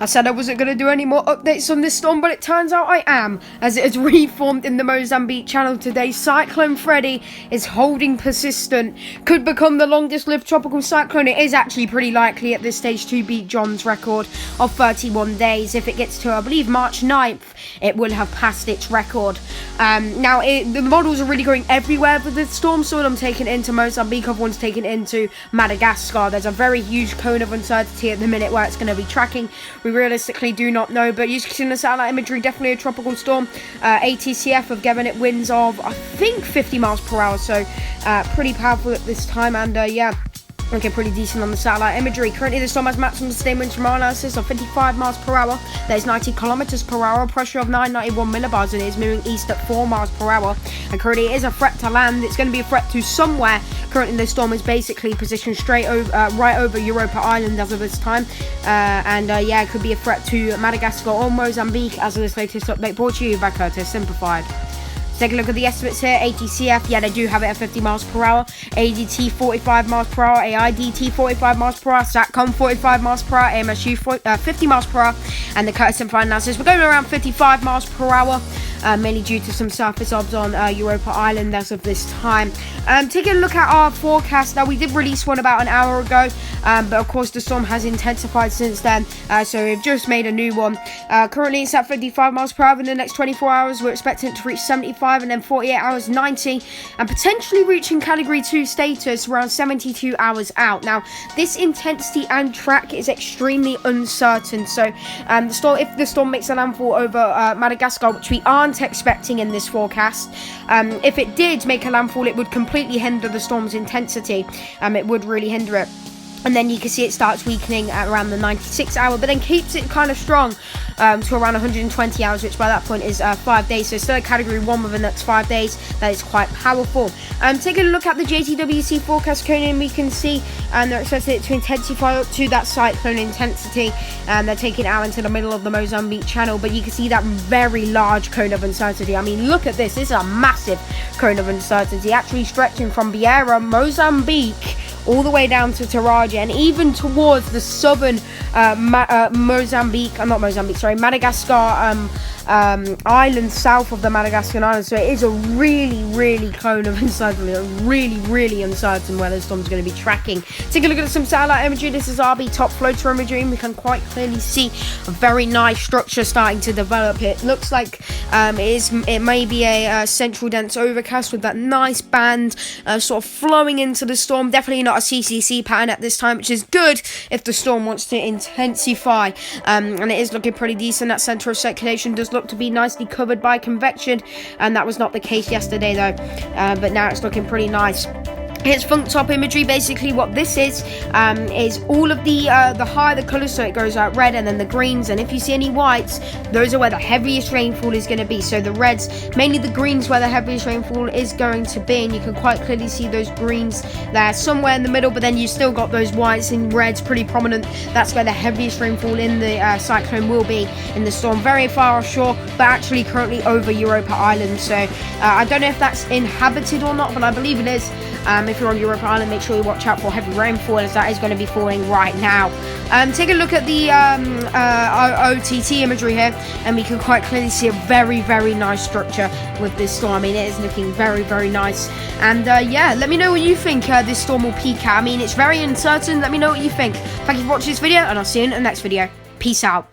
I said I wasn't going to do any more updates on this storm, but it turns out I am, as it has reformed in the Mozambique Channel today. Cyclone Freddy is holding persistent, could become the longest-lived tropical cyclone. It is actually pretty likely at this stage to beat John's record of 31 days. If it gets to, I believe, March 9th, it will have passed its record. Now, the models are really going everywhere for this storm. Some of them taken into Mozambique, other ones taken into Madagascar. There's a very huge cone of uncertainty at the minute where it's going to be tracking. We realistically do not know, but you can see in the satellite imagery, definitely a tropical storm. ATCF have given it winds of, I think, 50 miles per hour, so pretty powerful at this time, and yeah, looking pretty decent on the satellite imagery. Currently, the storm has maximum sustained winds from our analysis of 55 miles per hour. That is 90 kilometers per hour, pressure of 991 millibars, and it is moving east at 4 miles per hour. And currently, it is a threat to land. It's going to be a threat to somewhere. Currently, the storm is basically positioned straight over, right over Europa Island as of this time. Yeah, it could be a threat to Madagascar or Mozambique as of this latest update. Brought to you by Curtis Simplified. Take a look at the estimates here. ATCF, yeah, they do have it at 50 miles per hour. ADT 45 miles per hour. AIDT 45 miles per hour. SATCOM 45 miles per hour. AMSU 50 miles per hour. And the Curtis Simplified analysis, we're going around 55 miles per hour. Mainly due to some surface obs on Europa Island as of this time. Taking a look at our forecast. Now, we did release one about an hour ago, but of course the storm has intensified since then, so we've just made a new one. Currently it's at 55 miles per hour. In the next 24 hours we're expecting it to reach 75, and then 48 hours 90, and potentially reaching category 2 status around 72 hours out. Now, this intensity and track is extremely uncertain, so if the storm makes a landfall over Madagascar, which we aren't expecting in this forecast, if it did make a landfall, it would completely hinder the storm's intensity. It would really hinder it. And then you can see it starts weakening at around the 96 hour, but then keeps it kind of strong to around 120 hours, which by that point is 5 days. So still a category 1 within the next 5 days. That is quite powerful. Taking a look at the JTWC forecast cone, we can see they're expecting it to intensify up to that cyclone intensity. They're taking it out into the middle of the Mozambique Channel, but you can see that very large cone of uncertainty. I mean, look at this. This is a massive cone of uncertainty, actually stretching from Beira, Mozambique, all the way down to Taraja, and even towards the southern Madagascar island south of the Madagascar island. So it is a really cone of uncertainty, really uncertain where the storm's going to be tracking. Take a look at some satellite imagery. This is RB top floater imagery, and we can quite clearly see a very nice structure starting to develop. It looks like it may be a central dense overcast with that nice band sort of flowing into the storm. Definitely not a CCC pattern at this time, which is good if the storm wants to intensify, and it is looking pretty decent. That center of circulation does look to be nicely covered by convection, and that was not the case yesterday though, but now it's looking pretty nice. Here's funk top imagery. Basically what this is all of the higher the colours, so it goes red and then the greens, and if you see any whites, those are where the heaviest rainfall is going to be. So the reds, mainly the greens, where the heaviest rainfall is going to be, and you can quite clearly see those greens there somewhere in the middle, but then you still got those whites and reds pretty prominent. That's where the heaviest rainfall in the cyclone will be in the storm, very far offshore, but actually currently over Europa Island. So I don't know if that's inhabited or not, but I believe it is. If you're on Europa Island, make sure you watch out for heavy rainfall, as that is going to be falling right now. Take a look at the OTT imagery here, and we can quite clearly see a very nice structure with this storm. I mean, it is looking very nice. And yeah, let me know what you think this storm will peak at. I mean, it's very uncertain. Let me know what you think. Thank you for watching this video, and I'll see you in the next video. Peace out.